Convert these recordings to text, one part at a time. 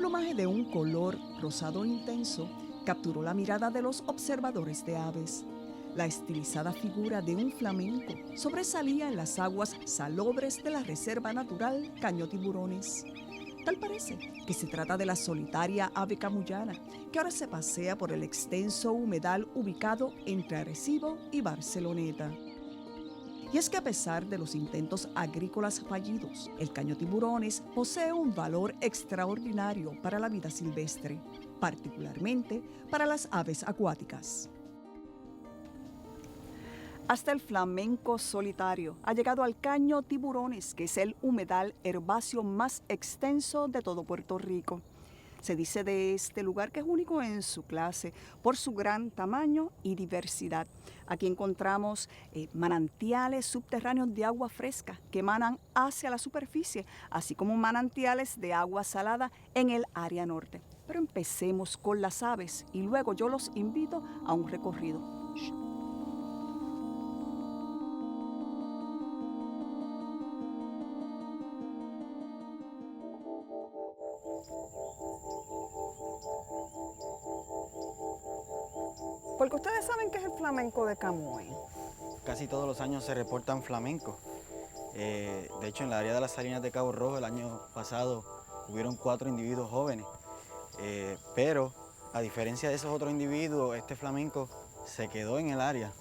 plumaje de un color rosado intenso capturó la mirada de los observadores de aves. La estilizada figura de un flamenco sobresalía en las aguas salobres de la Reserva Natural Caño Tiburones. Tal parece que se trata de la solitaria ave camullana, que ahora se pasea por el extenso humedal ubicado entre Arecibo y Barceloneta. Y es que a pesar de los intentos agrícolas fallidos, el Caño Tiburones posee un valor extraordinario para la vida silvestre, particularmente para las aves acuáticas. Hasta el flamenco solitario ha llegado al Caño Tiburones, que es el humedal herbáceo más extenso de todo Puerto Rico. Se dice de este lugar que es único en su clase por su gran tamaño y diversidad. Aquí encontramos manantiales subterráneos de agua fresca que emanan hacia la superficie, así como manantiales de agua salada en el área norte. Pero empecemos con las aves y luego yo los invito a un recorrido. Porque ustedes saben qué es el flamenco de Camuy. Casi todos los años se reportan flamencos. De hecho, en la área de las Salinas de Cabo Rojo el año pasado hubieron 4 individuos jóvenes. Pero a diferencia de esos otros individuos, este flamenco se quedó en el área.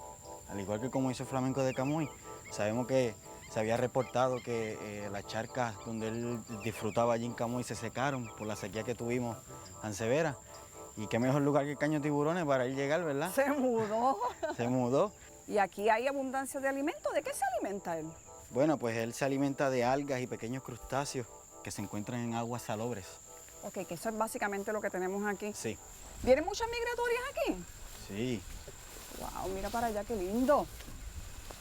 Al igual que como hizo el flamenco de Camuy, sabemos que se había reportado que las charcas donde él disfrutaba allí en Camuy se secaron por la sequía que tuvimos tan severa. Y qué mejor lugar que el Caño Tiburones para él llegar, ¿verdad? Se mudó. Se mudó. Y aquí hay abundancia de alimentos. ¿De qué se alimenta él? Bueno, pues él se alimenta de algas y pequeños crustáceos que se encuentran en aguas salobres. Ok, que eso es básicamente lo que tenemos aquí. Sí. ¿Vienen muchas migratorias aquí? Sí. Wow, mira para allá, qué lindo.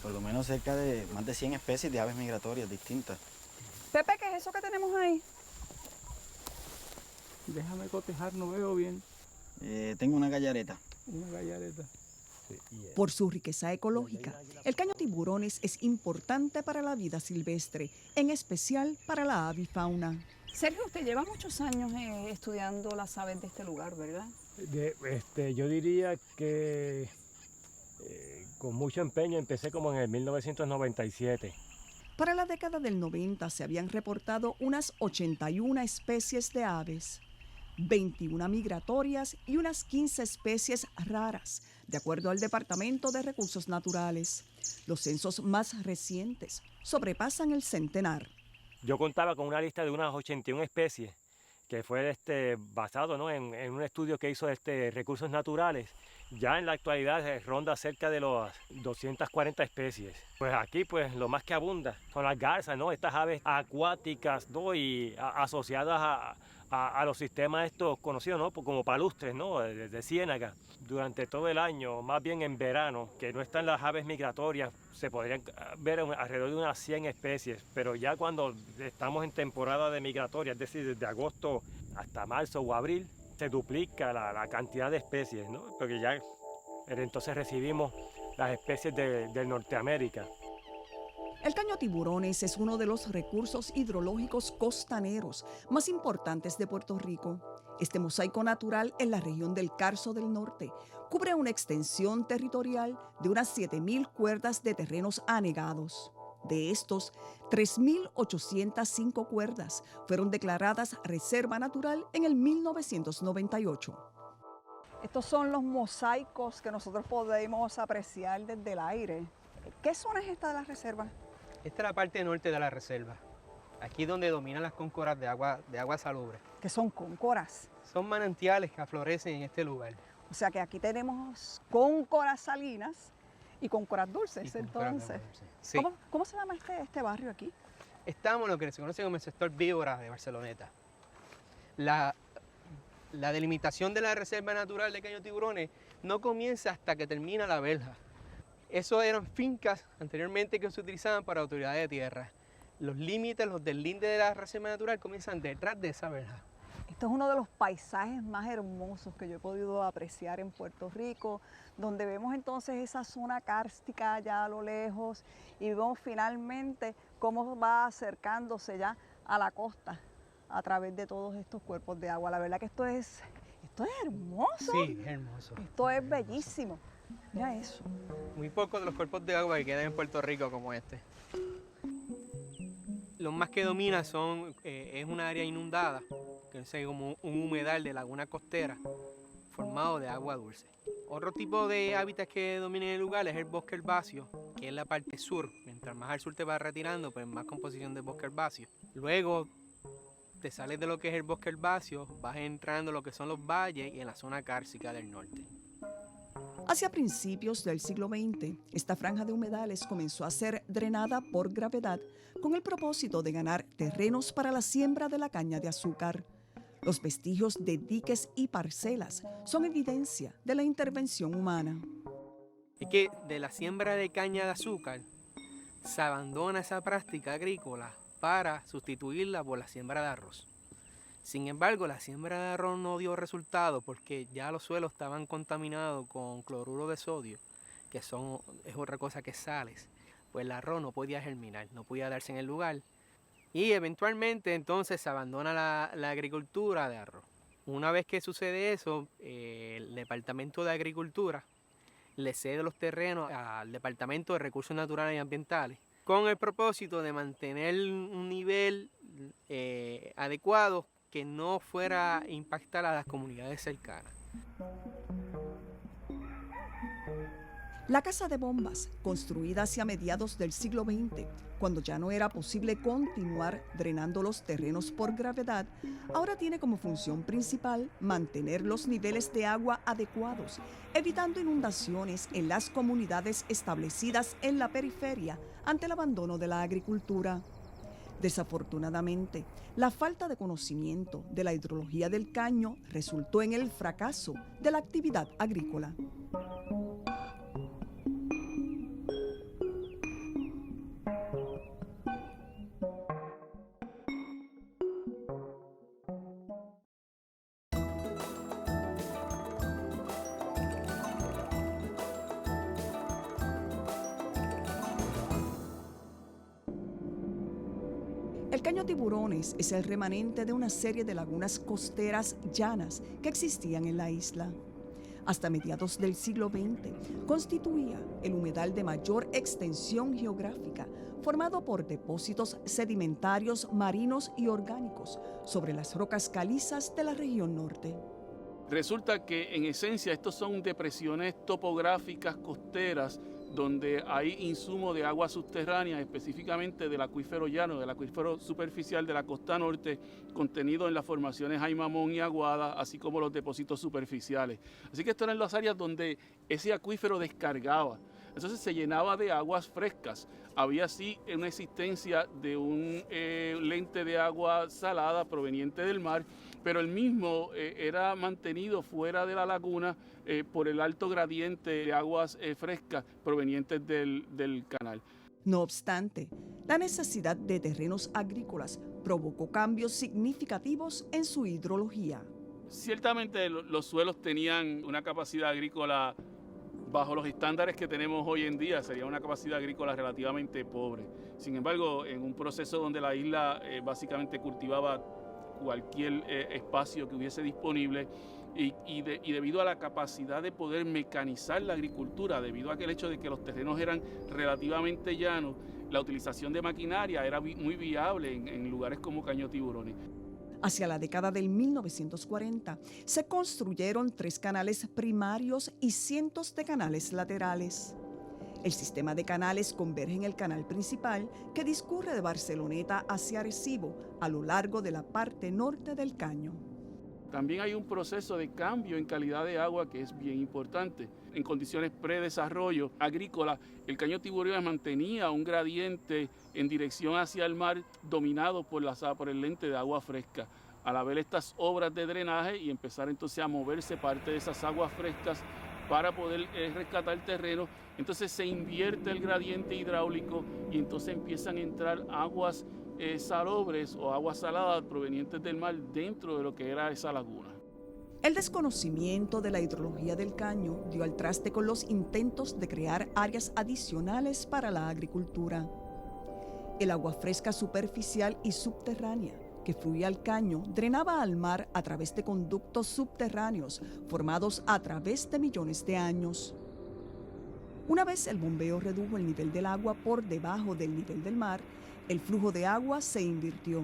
Por lo menos cerca de más de 100 especies de aves migratorias distintas. Pepe, ¿qué es eso que tenemos ahí? Déjame cotejar, no veo bien. Tengo una gallareta. Una gallareta. Sí, Por su riqueza ecológica, el Caño Tiburones es importante para la vida silvestre, en especial para la avifauna. Sergio, usted lleva muchos años estudiando las aves de este lugar, ¿verdad? Yo diría que con mucho empeño empecé como en el 1997. Para la década del 90 se habían reportado unas 81 especies de aves, 21 migratorias y unas 15 especies raras, de acuerdo al Departamento de Recursos Naturales. Los censos más recientes sobrepasan el centenar. Yo contaba con una lista de unas 81 especies, que fue basado, ¿no?, en un estudio que hizo Recursos Naturales. Ya en la actualidad ronda cerca de las 240 especies. Pues aquí pues lo más que abunda son las garzas, ¿no?, estas aves acuáticas, ¿no?, y asociadas a los sistemas estos conocidos, ¿no?, como palustres, ¿no?, de ciénaga. Durante todo el año, más bien en verano, que no están las aves migratorias, se podrían ver alrededor de unas 100 especies, pero ya cuando estamos en temporada de migratoria, es decir, desde agosto hasta marzo o abril, se duplica la cantidad de especies, ¿no?, porque ya entonces recibimos las especies de Norteamérica. El Caño Tiburones es uno de los recursos hidrológicos costaneros más importantes de Puerto Rico. Este mosaico natural en la región del Carso del Norte cubre una extensión territorial de unas 7,000 cuerdas de terrenos anegados. De estos, 3,805 cuerdas fueron declaradas reserva natural en el 1998. Estos son los mosaicos que nosotros podemos apreciar desde el aire. ¿Qué zona es esta de la reserva? Esta es la parte norte de la reserva. Aquí es donde dominan las cóncoras de agua salobre. ¿Qué son cóncoras? Son manantiales que florecen en este lugar. O sea que aquí tenemos cóncoras salinas y cóncoras dulces, entonces. Sí. ¿Cómo se llama este barrio aquí? Estamos en lo que se conoce como el sector víbora de Barceloneta. La delimitación de la Reserva Natural de Caño Tiburones no comienza hasta que termina la verja. Eso eran fincas anteriormente que se utilizaban para autoridades de tierra. Los límites, los deslindes de la Reserva Natural comienzan detrás de esa verja. Esto es uno de los paisajes más hermosos que yo he podido apreciar en Puerto Rico, donde vemos entonces esa zona kárstica allá a lo lejos y vemos finalmente cómo va acercándose ya a la costa, a través de todos estos cuerpos de agua. La verdad que esto es hermoso. Sí, es hermoso. Esto es bellísimo. Mira eso. Muy pocos de los cuerpos de agua que quedan en Puerto Rico como este. Los más que domina es una área inundada, que es como un humedal de laguna costera formado de agua dulce. Otro tipo de hábitat que domina en el lugar es el bosque herbáceo, que es la parte sur. Mientras más al sur te vas retirando, pues más composición de bosque herbáceo. Luego te sales de lo que es el bosque herbáceo, vas entrando en lo que son los valles y en la zona cárcica del norte. Hacia principios del siglo XX, esta franja de humedales comenzó a ser drenada por gravedad con el propósito de ganar terrenos para la siembra de la caña de azúcar. Los vestigios de diques y parcelas son evidencia de la intervención humana. Es que de la siembra de caña de azúcar se abandona esa práctica agrícola para sustituirla por la siembra de arroz. Sin embargo, la siembra de arroz no dio resultado porque ya los suelos estaban contaminados con cloruro de sodio, que es otra cosa que sales. Pues el arroz no podía germinar, no podía darse en el lugar. Y eventualmente entonces se abandona la agricultura de arroz. Una vez que sucede eso, el Departamento de Agricultura le cede los terrenos al Departamento de Recursos Naturales y Ambientales con el propósito de mantener un nivel adecuado que no fuera a impactar a las comunidades cercanas. La casa de bombas, construida hacia mediados del siglo XX, cuando ya no era posible continuar drenando los terrenos por gravedad, ahora tiene como función principal mantener los niveles de agua adecuados, evitando inundaciones en las comunidades establecidas en la periferia ante el abandono de la agricultura. Desafortunadamente, la falta de conocimiento de la hidrología del caño resultó en el fracaso de la actividad agrícola. El caño Tiburones es el remanente de una serie de lagunas costeras llanas que existían en la isla. Hasta mediados del siglo XX constituía el humedal de mayor extensión geográfica, formado por depósitos sedimentarios marinos y orgánicos sobre las rocas calizas de la región norte. Resulta que en esencia estos son depresiones topográficas costeras donde hay insumo de agua subterránea, específicamente del acuífero llano, del acuífero superficial de la costa norte, contenido en las formaciones Aymamón y Aguada, así como los depósitos superficiales. Así que estas eran las áreas donde ese acuífero descargaba. Entonces se llenaba de aguas frescas. Había así una existencia de un lente de agua salada proveniente del mar, pero el mismo era mantenido fuera de la laguna por el alto gradiente de aguas frescas provenientes del canal. No obstante, la necesidad de terrenos agrícolas provocó cambios significativos en su hidrología. Ciertamente los suelos tenían una capacidad agrícola bajo los estándares que tenemos hoy en día, sería una capacidad agrícola relativamente pobre. Sin embargo, en un proceso donde la isla básicamente cultivaba cualquier espacio que hubiese disponible y debido a la capacidad de poder mecanizar la agricultura, debido a aquel hecho de que los terrenos eran relativamente llanos, la utilización de maquinaria era muy viable en lugares como Caño Tiburones. Hacia la década del 1940 se construyeron 3 canales primarios y cientos de canales laterales. El sistema de canales converge en el canal principal que discurre de Barceloneta hacia Arecibo a lo largo de la parte norte del caño. También hay un proceso de cambio en calidad de agua que es bien importante. En condiciones predesarrollo agrícola, el Caño Tiburones mantenía un gradiente en dirección hacia el mar dominado por el lente de agua fresca. Al haber estas obras de drenaje y empezar entonces a moverse parte de esas aguas frescas para poder rescatar terreno, entonces se invierte el gradiente hidráulico y entonces empiezan a entrar aguas salobres o aguas saladas provenientes del mar dentro de lo que era esa laguna. El desconocimiento de la hidrología del caño dio al traste con los intentos de crear áreas adicionales para la agricultura. El agua fresca superficial y subterránea que fluía al caño drenaba al mar a través de conductos subterráneos formados a través de millones de años. Una vez el bombeo redujo el nivel del agua por debajo del nivel del mar, el flujo de agua se invirtió,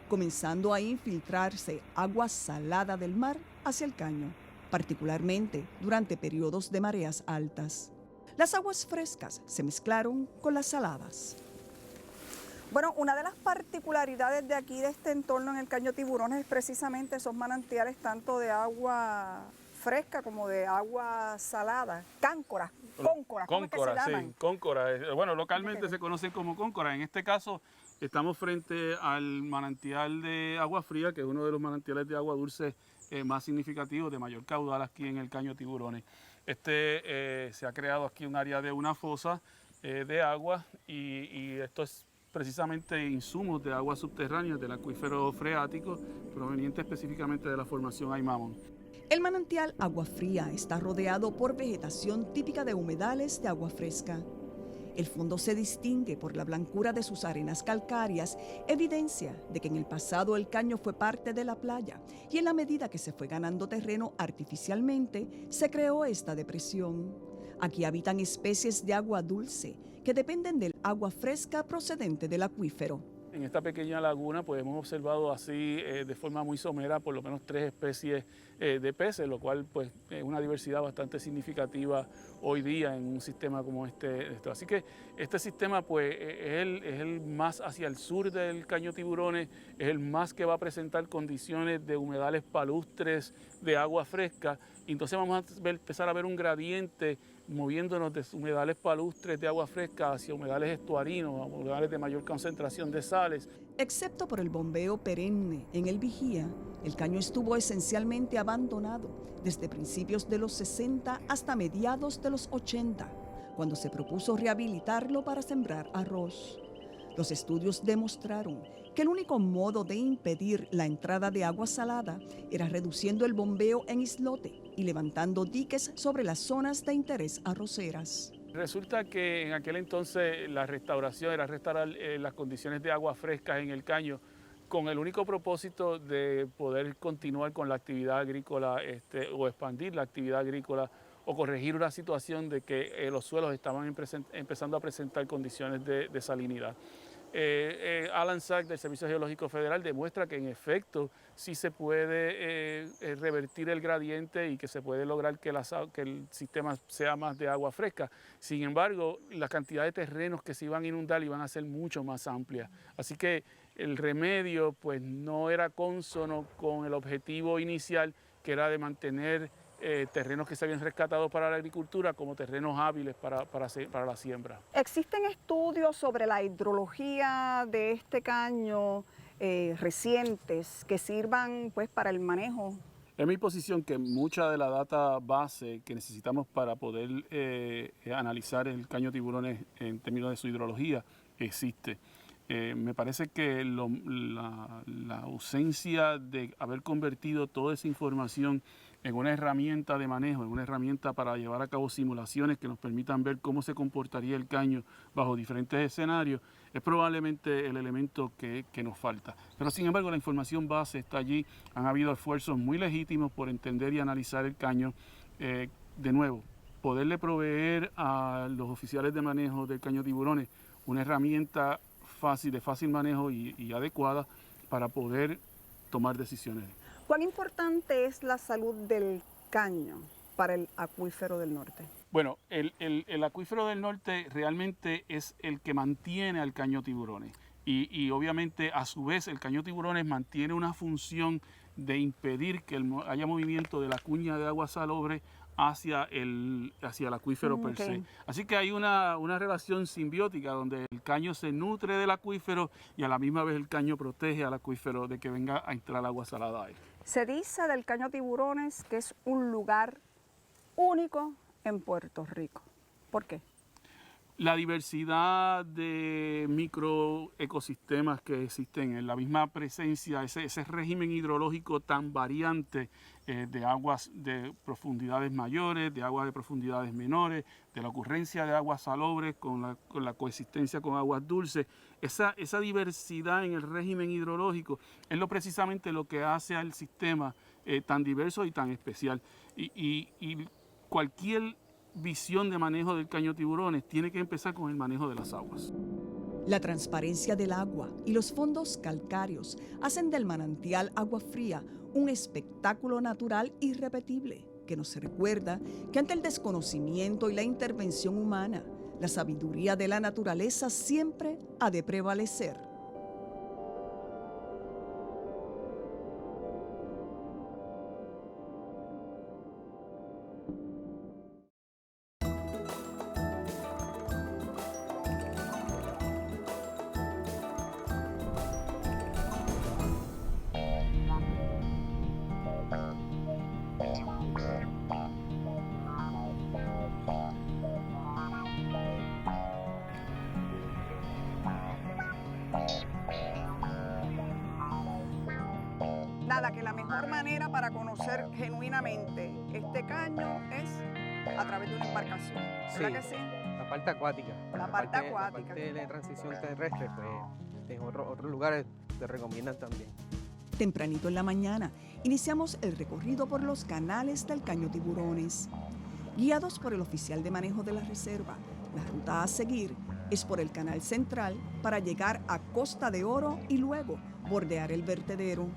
comenzando a infiltrarse agua salada del mar hacia el caño, particularmente durante periodos de mareas altas. Las aguas frescas se mezclaron con las saladas. Bueno, una de las particularidades de aquí, de este entorno en el Caño Tiburones, es precisamente esos manantiales tanto de agua fresca como de agua salada, cóncoras, ¿cómo es que se llaman? Sí, cóncoras. Bueno, localmente se conocen como cóncoras. En este caso, estamos frente al manantial de agua fría, que es uno de los manantiales de agua dulce más significativos, de mayor caudal aquí en el Caño Tiburones. Se ha creado aquí un área de una fosa de agua y esto es precisamente insumos de agua subterránea del acuífero freático, proveniente específicamente de la formación Aymamón. El manantial Agua Fría está rodeado por vegetación típica de humedales de agua fresca. El fondo se distingue por la blancura de sus arenas calcáreas, evidencia de que en el pasado el caño fue parte de la playa y en la medida que se fue ganando terreno artificialmente, se creó esta depresión. Aquí habitan especies de agua dulce que dependen del agua fresca procedente del acuífero. En esta pequeña laguna pues hemos observado así de forma muy somera por lo menos 3 especies de peces, lo cual pues es una diversidad bastante significativa hoy día en un sistema como este. Así que este sistema pues es el más hacia el sur del Caño Tiburones, es el más que va a presentar condiciones de humedales palustres de agua fresca. Y entonces vamos a empezar a ver un gradiente moviéndonos de humedales palustres de agua fresca hacia humedales estuarinos, humedales de mayor concentración de sales. Excepto por el bombeo perenne en el Vigía, el caño estuvo esencialmente abandonado desde principios de los 60 hasta mediados de los 80, cuando se propuso rehabilitarlo para sembrar arroz. Los estudios demostraron que el único modo de impedir la entrada de agua salada era reduciendo el bombeo en islote y levantando diques sobre las zonas de interés arroceras. Resulta que en aquel entonces la restauración era restaurar las condiciones de agua frescas en el caño con el único propósito de poder continuar con la actividad agrícola o expandir la actividad agrícola o corregir una situación de que los suelos estaban empezando a presentar condiciones de salinidad. Alan Sack del Servicio Geológico Federal demuestra que en efecto sí se puede revertir el gradiente y que se puede lograr que el sistema sea más de agua fresca. Sin embargo, la cantidad de terrenos que se iban a inundar iban a ser mucho más amplia. Así que el remedio pues no era consono con el objetivo inicial, que era de mantener terrenos que se habían rescatado para la agricultura como terrenos hábiles para la siembra. ¿Existen estudios sobre la hidrología de este caño recientes que sirvan pues para el manejo? Es mi posición que mucha de la data base que necesitamos para poder analizar el Caño Tiburones en términos de su hidrología existe. Me parece que la ausencia de haber convertido toda esa información en una herramienta de manejo, en una herramienta para llevar a cabo simulaciones que nos permitan ver cómo se comportaría el caño bajo diferentes escenarios, es probablemente el elemento que nos falta. Pero sin embargo la información base está allí, han habido esfuerzos muy legítimos por entender y analizar el caño. De nuevo, poderle proveer a los oficiales de manejo del Caño Tiburones una herramienta de fácil manejo y adecuada para poder tomar decisiones. ¿Cuán importante es la salud del caño para el acuífero del norte? Bueno, el acuífero del norte realmente es el que mantiene al Caño Tiburones y obviamente a su vez el Caño Tiburones mantiene una función de impedir que haya movimiento de la cuña de agua salobre hacia el acuífero per se. Así que hay una relación simbiótica donde el caño se nutre del acuífero y a la misma vez el caño protege al acuífero de que venga a entrar agua salada ahí. Se dice del Caño Tiburones que es un lugar único en Puerto Rico. ¿Por qué? La diversidad de microecosistemas que existen, en la misma presencia, ese régimen hidrológico tan variante de aguas de profundidades mayores, de aguas de profundidades menores, de la ocurrencia de aguas salobres con la coexistencia con aguas dulces. Esa diversidad en el régimen hidrológico es precisamente lo que hace al sistema tan diverso y tan especial. Y cualquier visión de manejo del caño tiburones tiene que empezar con el manejo de las aguas. La transparencia del agua y los fondos calcáreos hacen del manantial Agua Fría un espectáculo natural irrepetible que nos recuerda que ante el desconocimiento y la intervención humana, la sabiduría de la naturaleza siempre ha de prevalecer. Nada, que la mejor manera para conocer genuinamente este caño es a través de una embarcación. ¿Verdad que sí? La parte acuática. La parte acuática. La parte de transición terrestre, pues en otros lugares te recomiendan también. Tempranito en la mañana, iniciamos el recorrido por los canales del Caño Tiburones. Guiados por el oficial de manejo de la reserva, la ruta a seguir es por el canal central para llegar a Costa de Oro y luego bordear el vertedero.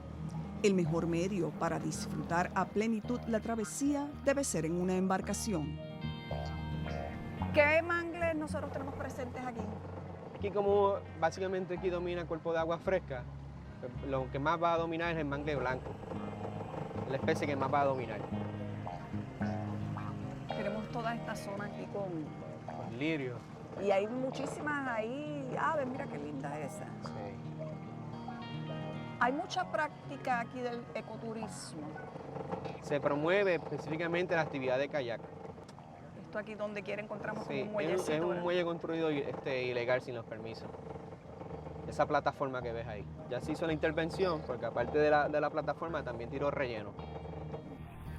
El mejor medio para disfrutar a plenitud la travesía debe ser en una embarcación. ¿Qué mangles nosotros tenemos presentes aquí? Aquí como básicamente aquí domina el cuerpo de agua fresca, lo que más va a dominar es el mangle blanco, la especie que más va a dominar. Tenemos toda esta zona aquí con Lirio. Y hay muchísimas ahí aves, mira qué linda esa. Sí. Hay mucha práctica aquí del ecoturismo. Se promueve específicamente la actividad de kayak. Esto aquí donde quiera encontramos como Sí, un muellecito. es un ¿verdad? muelle construido ilegal sin los permisos. Esa plataforma que ves ahí. Ya se hizo la intervención porque aparte de la plataforma también tiró relleno.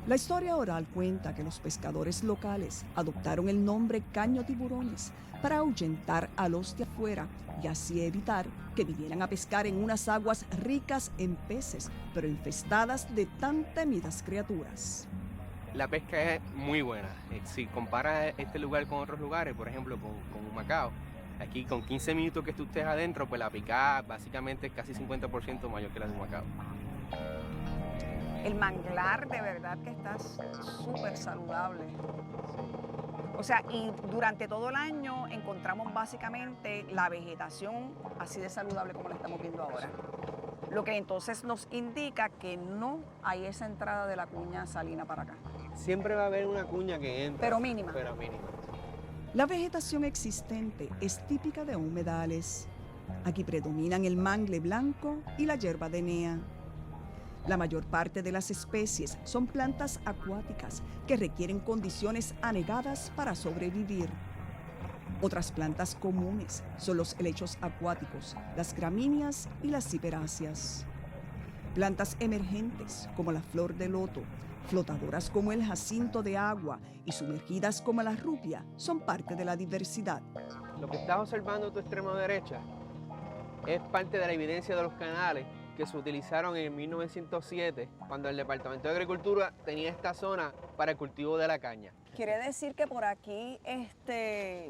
La historia oral cuenta que los pescadores locales adoptaron el nombre Caño Tiburones para ahuyentar a los de afuera y así evitar que vinieran a pescar en unas aguas ricas en peces, pero infestadas de tan temidas criaturas. La pesca es muy buena. Si comparas este lugar con otros lugares, por ejemplo con Humacao, aquí con 15 minutos que tú estés adentro, pues la picada básicamente es casi 50% mayor que la de Humacao. El manglar de verdad que está súper saludable. O sea, y durante todo el año encontramos básicamente la vegetación así de saludable como la estamos viendo ahora. Lo que entonces nos indica que no hay esa entrada de la cuña salina para acá. Siempre va a haber una cuña que entra. Pero mínima. Pero mínima. La vegetación existente es típica de humedales. Aquí predominan el mangle blanco y la hierba de Nea. La mayor parte de las especies son plantas acuáticas que requieren condiciones anegadas para sobrevivir. Otras plantas comunes son los helechos acuáticos, las gramíneas y las ciperáceas. Plantas emergentes como la flor de loto, flotadoras como el jacinto de agua y sumergidas como la rupia son parte de la diversidad. Lo que estás observando a tu extremo derecha es parte de la evidencia de los canales que se utilizaron en 1907, cuando el Departamento de Agricultura tenía esta zona para el cultivo de la caña. Quiere decir que por aquí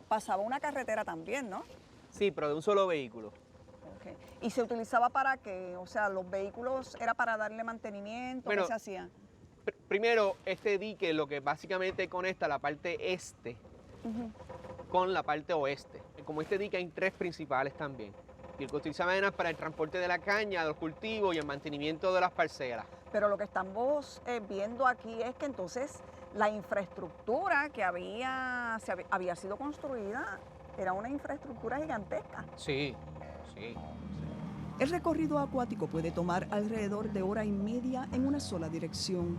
pasaba una carretera también, ¿no? Sí, pero de un solo vehículo. Okay. ¿Y se utilizaba para qué? O sea, los vehículos era para darle mantenimiento, Bueno, ¿qué se hacía? Primero, este dique lo que básicamente conecta la parte este con la parte oeste. Como este dique hay tres principales también. Y el que utilizaba era para el transporte de la caña, de los cultivos y el mantenimiento de las parcelas. Pero lo que estamos viendo aquí es que entonces la infraestructura que había sido construida era una infraestructura gigantesca. Sí, sí. El recorrido acuático puede tomar alrededor de hora y media en una sola dirección.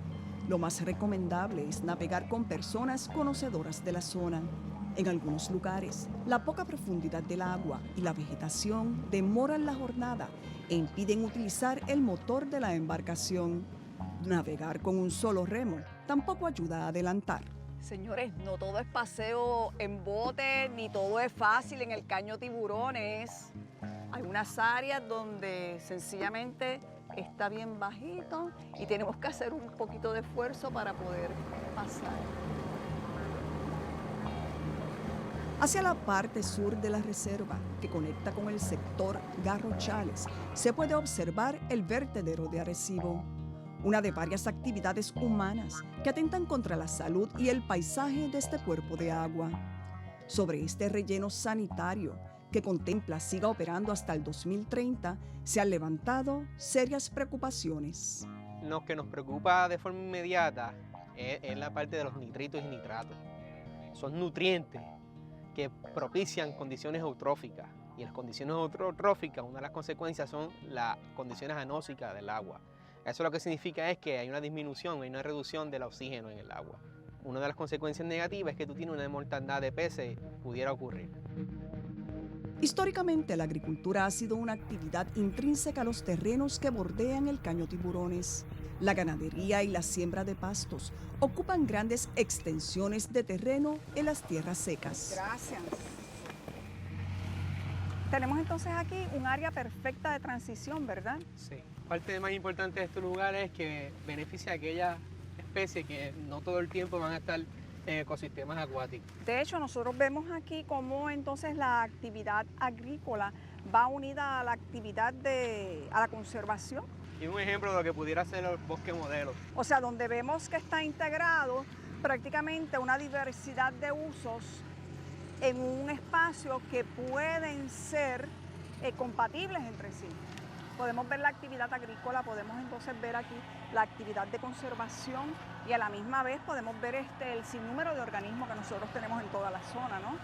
Lo más recomendable es navegar con personas conocedoras de la zona. En algunos lugares, la poca profundidad del agua y la vegetación demoran la jornada e impiden utilizar el motor de la embarcación. Navegar con un solo remo tampoco ayuda a adelantar. Señores, no todo es paseo en bote, ni todo es fácil en el Caño Tiburones. Hay unas áreas donde sencillamente está bien bajito y tenemos que hacer un poquito de esfuerzo para poder pasar. Hacia la parte sur de la reserva, que conecta con el sector Garrochales, se puede observar el vertedero de Arecibo, una de varias actividades humanas que atentan contra la salud y el paisaje de este cuerpo de agua. Sobre este relleno sanitario, que contempla siga operando hasta el 2030, se han levantado serias preocupaciones. Lo que nos preocupa de forma inmediata es la parte de los nitritos y nitratos. Son nutrientes que propician condiciones eutróficas. Y en las condiciones eutróficas, una de las consecuencias son las condiciones anóxicas del agua. Eso lo que significa es que hay una disminución, hay una reducción del oxígeno en el agua. Una de las consecuencias negativas es que tú tienes una mortandad de peces, pudiera ocurrir. Históricamente, la agricultura ha sido una actividad intrínseca a los terrenos que bordean el Caño Tiburones. La ganadería y la siembra de pastos ocupan grandes extensiones de terreno en las tierras secas. Gracias. Tenemos entonces aquí un área perfecta de transición, ¿verdad? Sí. Parte más importante de estos lugares es que beneficia a aquellas especies que no todo el tiempo van a estar en ecosistemas acuáticos. De hecho, nosotros vemos aquí cómo entonces la actividad agrícola va unida a la actividad a la conservación. Y un ejemplo de lo que pudiera ser el bosque modelo. O sea, donde vemos que está integrado prácticamente una diversidad de usos en un espacio que pueden ser compatibles entre sí. Podemos ver la actividad agrícola, podemos entonces ver aquí la actividad de conservación y a la misma vez podemos ver el sinnúmero de organismos que nosotros tenemos en toda la zona, ¿no?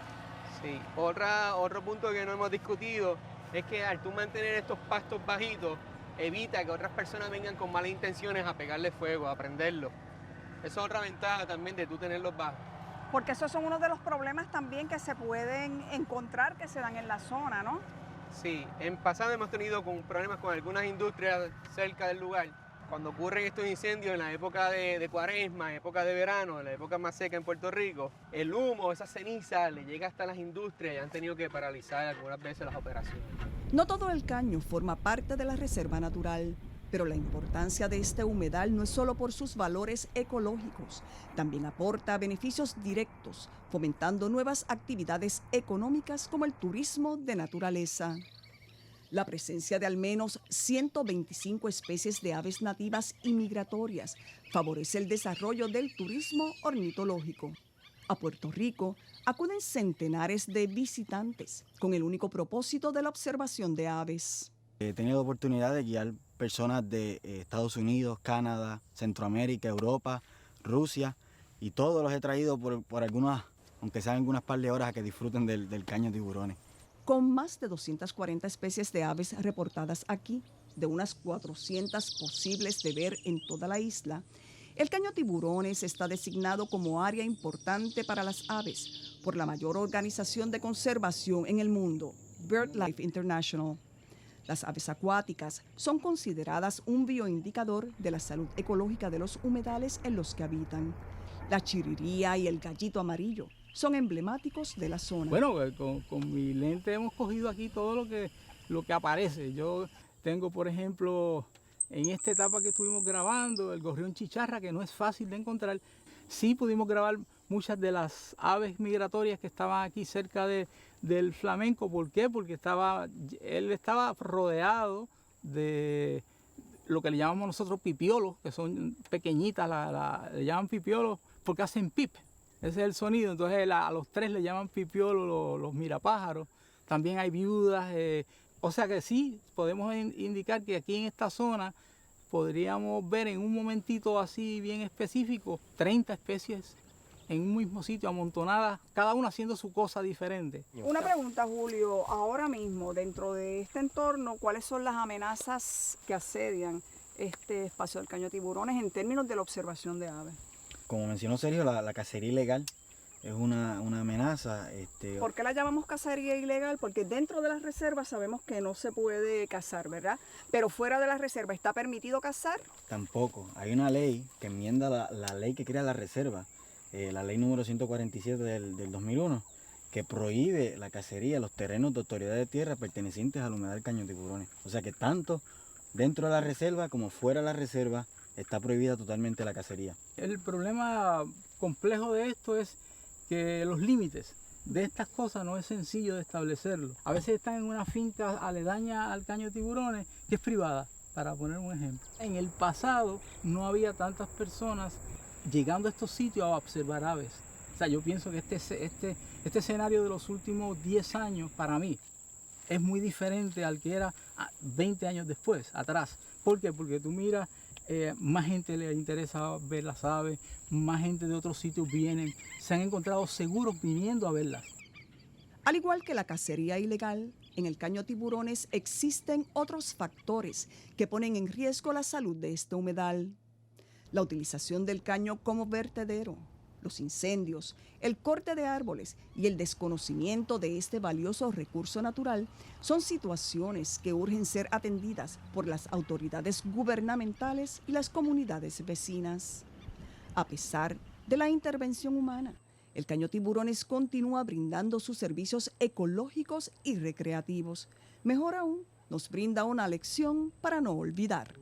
Sí, otro punto que no hemos discutido es que al tú mantener estos pastos bajitos, evita que otras personas vengan con malas intenciones a pegarle fuego, a prenderlo. Esa es otra ventaja también de tú tenerlos bajos. Porque esos son uno de los problemas también que se pueden encontrar que se dan en la zona, ¿no? Sí, en pasado hemos tenido problemas con algunas industrias cerca del lugar. Cuando ocurren estos incendios en la época de cuaresma, época de verano, en la época más seca en Puerto Rico, el humo, esa ceniza le llega hasta las industrias y han tenido que paralizar algunas veces las operaciones. No todo el caño forma parte de la reserva natural, pero la importancia de este humedal no es solo por sus valores ecológicos, también aporta beneficios directos, fomentando nuevas actividades económicas como el turismo de naturaleza. La presencia de al menos 125 especies de aves nativas y migratorias favorece el desarrollo del turismo ornitológico. A Puerto Rico acuden centenares de visitantes con el único propósito de la observación de aves. He tenido oportunidad de guiar personas de Estados Unidos, Canadá, Centroamérica, Europa, Rusia, y todos los he traído por algunas, aunque sean algunas par de horas, a que disfruten del Caño Tiburones. Con más de 240 especies de aves reportadas aquí, de unas 400 posibles de ver en toda la isla, el Caño Tiburones está designado como área importante para las aves por la mayor organización de conservación en el mundo, BirdLife International. Las aves acuáticas son consideradas un bioindicador de la salud ecológica de los humedales en los que habitan. La chiriría y el gallito amarillo son emblemáticos de la zona. Bueno, con mi lente hemos cogido aquí todo lo que aparece. Yo tengo, por ejemplo, en esta etapa que estuvimos grabando, el gorrión chicharra, que no es fácil de encontrar. Sí pudimos grabar muchas de las aves migratorias que estaban aquí cerca del flamenco. ¿Por qué? Porque él estaba rodeado de lo que le llamamos nosotros pipiolos, que son pequeñitas, le llaman pipiolos porque hacen pip. Ese es el sonido. Entonces a los tres le llaman pipiolos los mirapájaros. También hay viudas. O sea que sí, podemos indicar que aquí en esta zona podríamos ver en un momentito así bien específico 30 especies en un mismo sitio, amontonadas, cada una haciendo su cosa diferente. Una pregunta, Julio. Ahora mismo, dentro de este entorno, ¿cuáles son las amenazas que asedian este espacio del Caño Tiburones en términos de la observación de aves? Como mencionó Sergio, la cacería ilegal es una amenaza. ¿Por qué la llamamos cacería ilegal? Porque dentro de las reservas sabemos que no se puede cazar, ¿verdad? Pero fuera de la reserva, ¿está permitido cazar? Tampoco. Hay una ley que enmienda la ley que crea la reserva, la ley número 147 del 2001, que prohíbe la cacería en los terrenos de autoridad de tierra pertenecientes al humedal Caño Tiburones. O sea que tanto dentro de la reserva como fuera de la reserva está prohibida totalmente la cacería. El problema complejo de esto es que los límites de estas cosas no es sencillo de establecerlo. A veces están en una finca aledaña al Caño Tiburones que es privada, para poner un ejemplo. En el pasado no había tantas personas llegando a estos sitios a observar aves. O sea, yo pienso que este escenario de los últimos 10 años para mí es muy diferente al que era 20 años después, atrás. ¿Por qué? Porque tú miras, más gente le interesa ver las aves, más gente de otros sitios vienen, se han encontrado seguros viniendo a verlas. Al igual que la cacería ilegal, en el Caño Tiburones existen otros factores que ponen en riesgo la salud de este humedal. La utilización del caño como vertedero, los incendios, el corte de árboles y el desconocimiento de este valioso recurso natural son situaciones que urgen ser atendidas por las autoridades gubernamentales y las comunidades vecinas. A pesar de la intervención humana, el Caño Tiburones continúa brindando sus servicios ecológicos y recreativos. Mejor aún, nos brinda una lección para no olvidar.